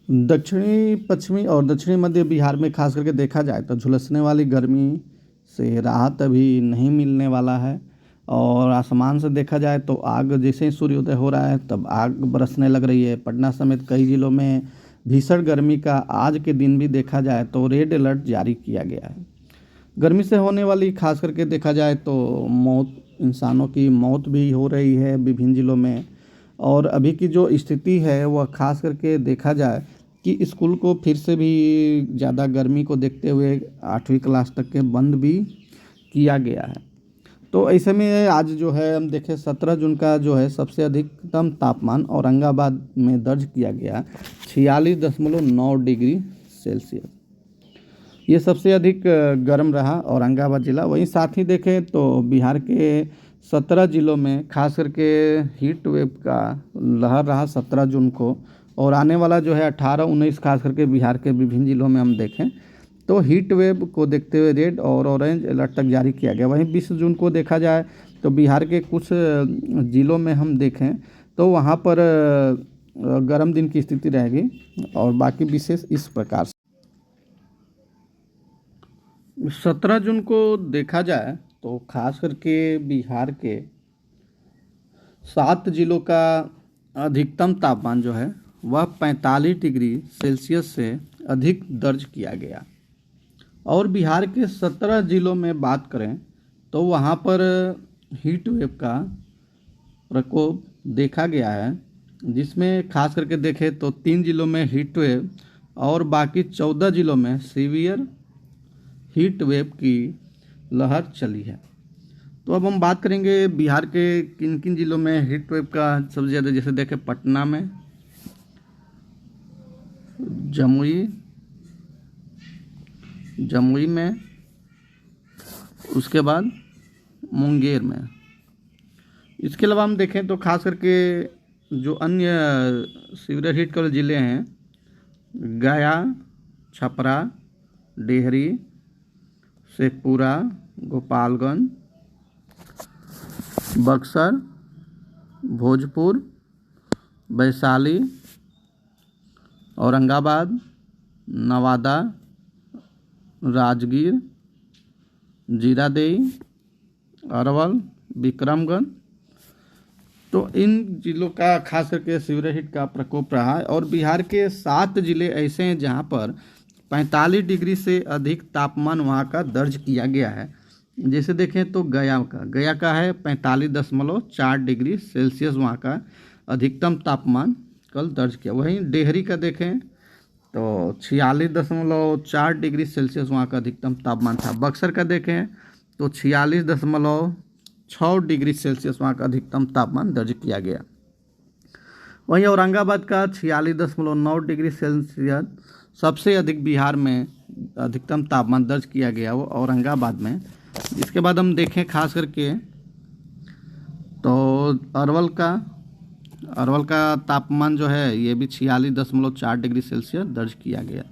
दक्षिणी पश्चिमी और दक्षिणी मध्य बिहार में खास करके देखा जाए तो झुलसने वाली गर्मी से राहत अभी नहीं मिलने वाला है। और आसमान से देखा जाए तो आग जैसे ही सूर्योदय हो रहा है तब आग बरसने लग रही है। पटना समेत कई जिलों में भीषण गर्मी का आज के दिन भी देखा जाए तो रेड अलर्ट जारी किया गया है। गर्मी से होने वाली खास करके देखा जाए तो मौत, इंसानों की मौत भी हो रही है विभिन्न जिलों में। और अभी की जो स्थिति है वह खास करके देखा जाए कि स्कूल को फिर से भी ज़्यादा गर्मी को देखते हुए 8वीं क्लास तक के बंद भी किया गया है। तो ऐसे में आज जो है हम देखें 17 जून का जो है सबसे अधिकतम तापमान औरंगाबाद में दर्ज किया गया 46.9 डिग्री सेल्सियस। ये सबसे अधिक गर्म रहा औरंगाबाद ज़िला। वहीं साथ ही देखें तो बिहार के 17 ज़िलों में खास करके हीट वेव का लहर रहा 17 जून को। और आने वाला जो है 18-19 खास करके बिहार के विभिन्न ज़िलों में हम देखें तो हीट वेव को देखते हुए रेड और ऑरेंज अलर्ट तक जारी किया गया। वहीं 20 जून को देखा जाए तो बिहार के कुछ ज़िलों में हम देखें तो वहाँ पर गर्म दिन की स्थिति रहेगी। और बाकी विशेष इस प्रकार से 17 जून को देखा जाए तो खास करके बिहार के 7 जिलों का अधिकतम तापमान जो है वह 45 डिग्री सेल्सियस से अधिक दर्ज किया गया। और बिहार के 17 जिलों में बात करें तो वहाँ पर हीट वेव का प्रकोप देखा गया है, जिसमें खास करके देखें तो 3 जिलों में हीट वेव और बाकी 14 जिलों में सीवियर हीट वेव की लहर चली है। तो अब हम बात करेंगे बिहार के किन किन जिलों में हीट वेव का सबसे ज़्यादा, जैसे देखें पटना में, जमुई में, उसके बाद मुंगेर में। इसके अलावा हम देखें तो खास करके जो अन्य सीवियर हीट वाले ज़िले हैं गया, छपरा, डेहरी, शेखपुरा, गोपालगंज, बक्सर, भोजपुर, वैशाली, औरंगाबाद, नवादा, राजगीर, जीरादेई, अरवल, विक्रमगंज। तो इन जिलों का खास करके सीवियर हीट का प्रकोप रहा है। और बिहार के 7 जिले ऐसे हैं जहां पर 45 डिग्री से अधिक तापमान वहां का दर्ज किया गया है। जैसे देखें तो गया का है 45.4 डिग्री सेल्सियस वहाँ का अधिकतम तापमान कल दर्ज किया। वहीं डेहरी का देखें तो 46.4 डिग्री सेल्सियस वहाँ का अधिकतम तापमान था। बक्सर का देखें तो 46.6 डिग्री सेल्सियस वहाँ का अधिकतम तापमान दर्ज किया गया। वहीं औरंगाबाद का 46.9 डिग्री सेल्सियस सबसे अधिक बिहार में अधिकतम तापमान दर्ज किया गया वो औरंगाबाद में। इसके बाद हम देखें खास करके तो अरवल का तापमान जो है ये भी 46.4 डिग्री सेल्सियस दर्ज किया गया।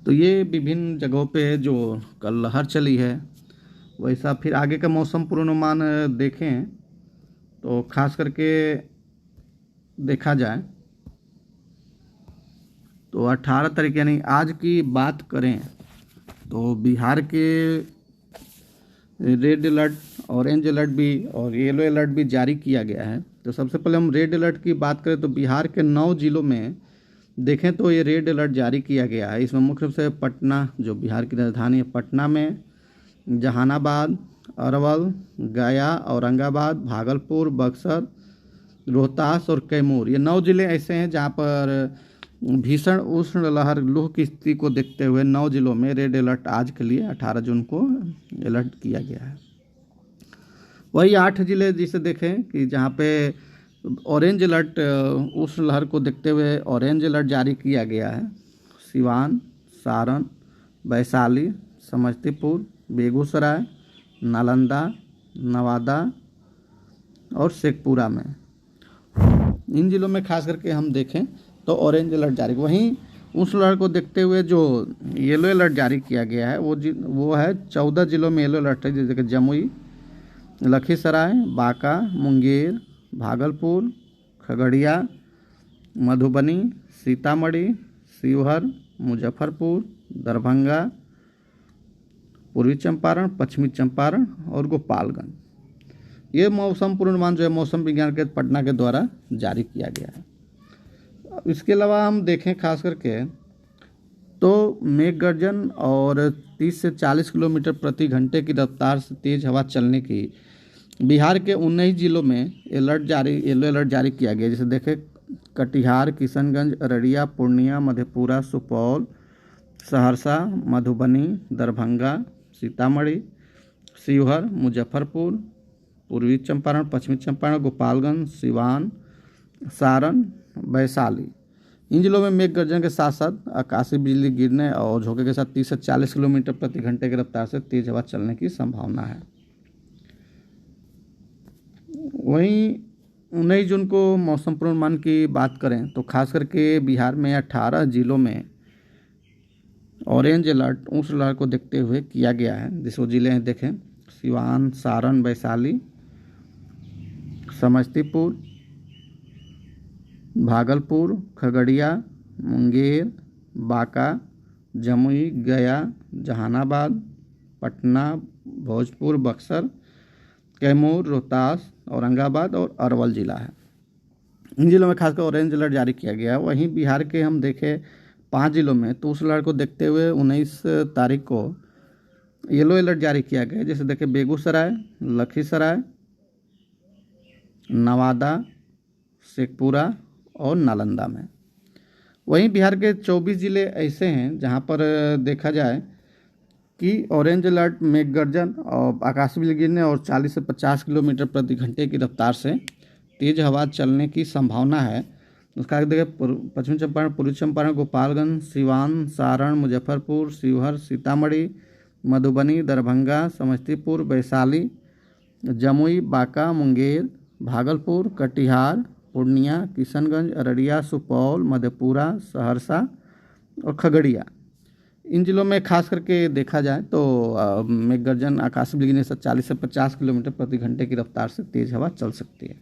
तो ये विभिन्न जगहों पे जो कल लहर चली है वैसा। फिर आगे का मौसम पूर्वानुमान देखें तो खास करके देखा जाए तो 18 तारीख यानी आज की बात करें तो बिहार के रेड अलर्ट, ऑरेंज अलर्ट भी और येलो अलर्ट भी जारी किया गया है। तो सबसे पहले हम रेड अलर्ट की बात करें तो बिहार के 9 जिलों में देखें तो ये रेड अलर्ट जारी किया गया है। इसमें मुख्य रूप से पटना, जो बिहार की राजधानी है, पटना में, जहानाबाद, अरवल, गया, औरंगाबाद, भागलपुर, बक्सर, रोहतास और कैमूर, ये 9 जिले ऐसे हैं जहाँ पर भीषण उष्ण लहर लू की स्थिति को देखते हुए 9 जिलों में रेड अलर्ट आज के लिए 18 जून को अलर्ट किया गया है। वही 8 जिले जिसे देखें कि जहाँ पे ऑरेंज अलर्ट उष्ण लहर को देखते हुए ऑरेंज अलर्ट जारी किया गया है। सिवान, सारण, वैशाली, समस्तीपुर, बेगूसराय, नालंदा, नवादा और शेखपुरा में। इन जिलों में खास करके हम देखें तो ऑरेंज अलर्ट जारी। वहीं उस लहर को देखते हुए जो येलो अलर्ट जारी किया गया है वो है 14 जिलों में येलो अलर्ट है, जैसे कि जमुई, लखीसराय, बांका, मुंगेर, भागलपुर, खगड़िया, मधुबनी, सीतामढ़ी, शिवहर, मुजफ्फरपुर, दरभंगा, पूर्वी चंपारण, पश्चिमी चंपारण और गोपालगंज। ये मौसम पूर्वानुमान जो है मौसम विज्ञान केंद्र पटना के द्वारा जारी किया गया है। इसके अलावा हम देखें खास करके तो मेघ गर्जन और 30 से 40 किलोमीटर प्रति घंटे की रफ्तार से तेज हवा चलने की बिहार के 19 जिलों में येलो अलर्ट जारी किया गया। जैसे देखें कटिहार, किशनगंज, अररिया, पूर्णिया, मधेपुरा, सुपौल, सहरसा, मधुबनी, दरभंगा, सीतामढ़ी, शिवहर, मुजफ्फरपुर, पूर्वी चंपारण, पश्चिमी चंपारण, गोपालगंज, सिवान, सारण, वैशाली, इन जिलों में मेघ गर्जन के साथ साथ आकाशीय बिजली गिरने और झोंके के साथ 30 से 40 किलोमीटर प्रति घंटे की रफ्तार से तेज हवा चलने की संभावना है। वहीं 19 जून को मौसम पूर्वानुमान की बात करें तो खास करके बिहार में 18 जिलों में ऑरेंज अलर्ट उस लहर को देखते हुए किया गया है। जिसको जिले हैं देखें सिवान, सारण, वैशाली, समस्तीपुर, भागलपुर, खगड़िया, मुंगेर, बांका, जमुई, गया, जहानाबाद, पटना, भोजपुर, बक्सर, कैमूर, रोहतास, औरंगाबाद और अरवल जिला है। इन जिलों में खासकर ऑरेंज अलर्ट जारी किया गया है। वहीं बिहार के हम देखें 5 जिलों में तो उस अलर्ट को देखते हुए 19 तारीख को येलो अलर्ट जारी किया गया है। जैसे देखें बेगूसराय, लखीसराय, नवादा, शेखपुरा और नालंदा में। वहीं बिहार के 24 जिले ऐसे हैं जहां पर देखा जाए कि ऑरेंज अलर्ट मेघ गर्जन और आकाशीय बिजली गिरने और 40 से 50 किलोमीटर प्रति घंटे की रफ्तार से तेज हवा चलने की संभावना है। उसका देखिए पश्चिमी चंपारण, पूर्वी चंपारण, गोपालगंज, सिवान, सारण, मुजफ्फरपुर, शिवहर, सीतामढ़ी, मधुबनी, दरभंगा, समस्तीपुर, वैशाली, जमुई, बांका, मुंगेर, भागलपुर, कटिहार, पूर्णिया, किशनगंज, अररिया, सुपौल, मधेपुरा, सहरसा और खगड़िया, इन जिलों में खास करके देखा जाए तो मेघ गर्जन आकाशीय बिजली गिरने से 40 से 50 किलोमीटर प्रति घंटे की रफ्तार से तेज हवा चल सकती है।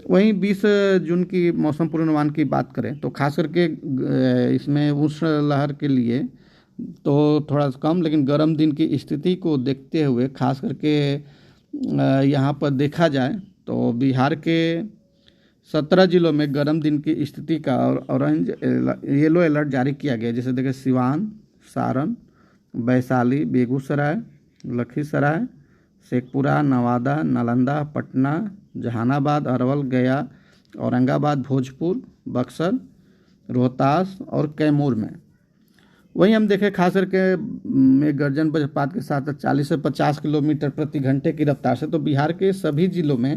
वहीं 20 जून की मौसम पूर्वानुमान की बात करें तो खास करके इसमें उष्ण लहर के लिए तो थोड़ा कम लेकिन गर्म दिन की स्थिति को देखते हुए खास करके यहाँ पर देखा जाए तो बिहार के 17 जिलों में गर्म दिन की स्थिति का ऑरेंज येलो अलर्ट जारी किया गया। जैसे देखिए सिवान, सारण, वैशाली, बेगूसराय, लखीसराय, शेखपुरा, नवादा, नालंदा, पटना, जहानाबाद, अरवल, गया, औरंगाबाद, भोजपुर, बक्सर, रोहतास और कैमूर में। वहीं हम देखें खास करके में गर्जन वज्रपात के साथ 40 से 50 किलोमीटर प्रति घंटे की रफ्तार से तो बिहार के सभी जिलों में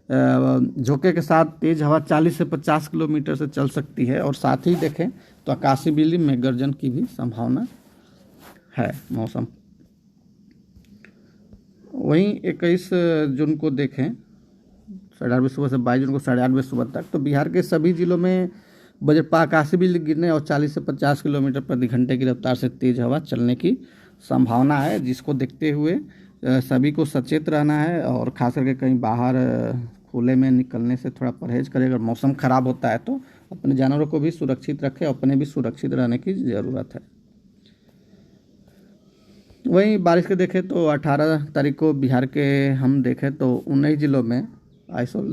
झोंके के साथ तेज हवा 40 से 50 किलोमीटर से चल सकती है। और साथ ही देखें तो आकाशीय बिजली में गर्जन की भी संभावना है मौसम। वहीं 21 जून को देखें 8:30 सुबह से 22 जून को 8:30 सुबह तक तो बिहार के सभी जिलों में वज्रपात, आकाशीय बिजली गिरने और 40 से 50 किलोमीटर प्रति घंटे की रफ्तार से तेज हवा चलने की संभावना है। जिसको देखते हुए सभी को सचेत रहना है और खास करके कहीं बाहर खुले में निकलने से थोड़ा परहेज करें। अगर मौसम खराब होता है तो अपने जानवरों को भी सुरक्षित रखें, अपने भी सुरक्षित रहने की ज़रूरत है। वहीं बारिश के देखें तो 18 तारीख को बिहार के हम देखें तो 19 जिलों में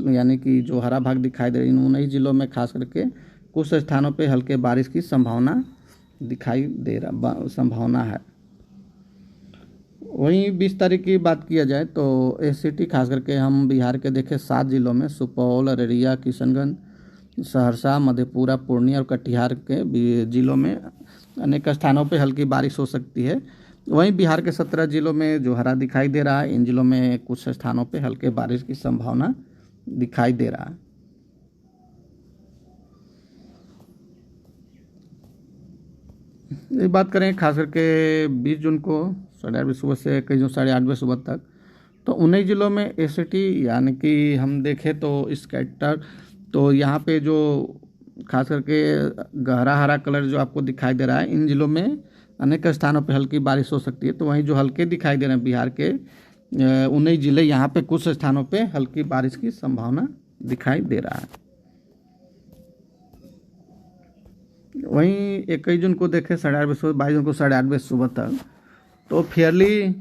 यानी कि जो हरा भाग दिखाई दे रही इन 19 जिलों में खास करके कुछ स्थानों पे हल्के बारिश की संभावना संभावना है। वहीं 20 तारीख की बात किया जाए तो एसिटी खास करके हम बिहार के देखें 7 जिलों में सुपौल, अररिया, किशनगंज, सहरसा, मधेपुरा, पूर्णिया और कटिहार के जिलों में अनेक स्थानों पे हल्की बारिश हो सकती है। वहीं बिहार के 17 जिलों में जो हरा दिखाई दे रहा है इन जिलों में कुछ स्थानों पे हल्के बारिश की संभावना दिखाई दे रहा है। ये बात करें खास करके 20 जून को 8:30 सुबह से कई जो 8:30 सुबह तक तो 19 जिलों में एसिटी यानी कि हम देखें तो स्कैटर तो यहाँ पे जो खास करके गहरा हरा कलर जो आपको दिखाई दे रहा है इन जिलों में अनेक स्थानों पे हल्की बारिश हो सकती है। तो वहीं जो हल्के दिखाई दे रहे हैं बिहार के 19 जिले यहाँ पे कुछ स्थानों पे हल्की बारिश की संभावना दिखाई दे रहा है। वहीं 21 जून को देखें 8:30 सुबह, 22 जून को 8:30 सुबह तक। तो फेयरली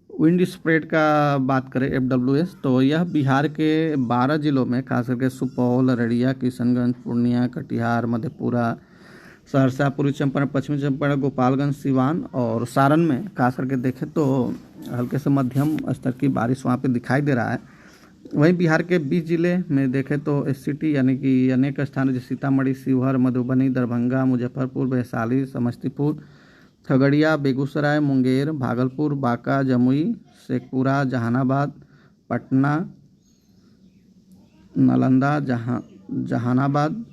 विंड स्प्रेड का बात करें FWS, तो यह बिहार के 12 जिलों में खास करके सुपौल, अररिया, किशनगंज, पूर्णिया, कटिहार, मधेपुरा, सहरसा, पूर्वी चंपारण, पश्चिमी चंपारण, गोपालगंज, सिवान और सारण में खास करके देखें तो हल्के से मध्यम स्तर की बारिश वहाँ पे दिखाई दे रहा है। वहीं बिहार के 20 जिले में देखें तो SCT यानी कि अनेक स्थानों जैसे सीतामढ़ी, शिवहर, मधुबनी, दरभंगा, मुजफ्फरपुर, वैशाली, समस्तीपुर, खगड़िया, बेगूसराय, मुंगेर, भागलपुर, बांका, जमुई, शेखपुरा, जहानाबाद, पटना, नालंदा, जहानाबाद,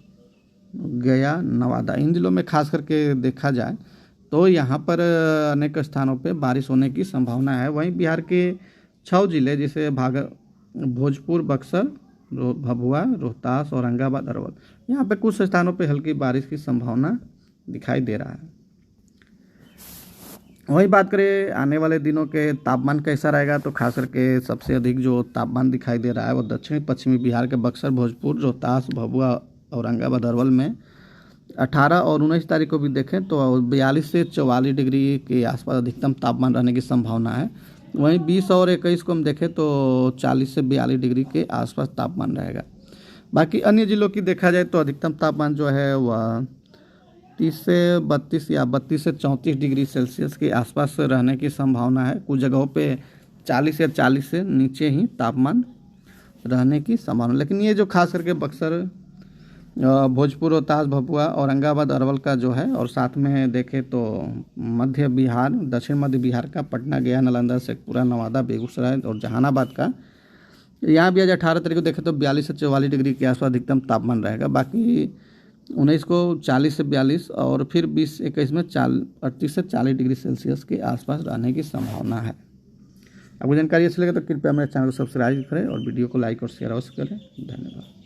गया, नवादा, इन जिलों में खास करके देखा जाए तो यहाँ पर अनेक स्थानों पे बारिश होने की संभावना है। वहीं बिहार के 6 जिले जैसे भोजपुर, बक्सर, भभुआ, रोहतास, औरंगाबाद, अरवल, यहाँ पे कुछ स्थानों पे हल्की बारिश की संभावना दिखाई दे रहा है। वही बात करें आने वाले दिनों के तापमान कैसा रहेगा, तो खास करके सबसे अधिक जो तापमान दिखाई दे रहा है वो दक्षिणी पश्चिमी बिहार के बक्सर, भोजपुर, रोहतास, भभुआ, औरंगाबाद, अरवल में 18 और 19 तारीख को भी देखें तो 42 से 44 डिग्री के आसपास अधिकतम तापमान रहने की संभावना है। वहीं 20 और 21 को हम देखें तो 40 से 42 डिग्री के आसपास तापमान रहेगा। बाकी अन्य जिलों की देखा जाए तो अधिकतम तापमान जो है वह 30 से 32 या 32 से 34 डिग्री सेल्सियस के आसपास रहने की संभावना है। कुछ जगहों पे 40 या 40 से नीचे ही तापमान रहने की संभावना। लेकिन ये जो खास करके बक्सर, भोजपुर, रोहतास, भभुआ, औरंगाबाद, अरवल का जो है और साथ में देखें तो मध्य बिहार, दक्षिण मध्य बिहार का पटना, गया, नालंदा, शेखपुरा, नवादा, बेगूसराय और जहानाबाद का, यहाँ भी आज 18 तारीख को देखें तो 42 से 44 डिग्री के आसपास अधिकतम तापमान रहेगा। बाकी 19 को 40 से 42 और फिर 20-21 में 38 से 40 डिग्री सेल्सियस के आसपास रहने की संभावना है। आपको जानकारी अच्छी लगे तो कृपया मेरे चैनल को सब्सक्राइब करें और वीडियो को लाइक और शेयर अवश्य करें। धन्यवाद।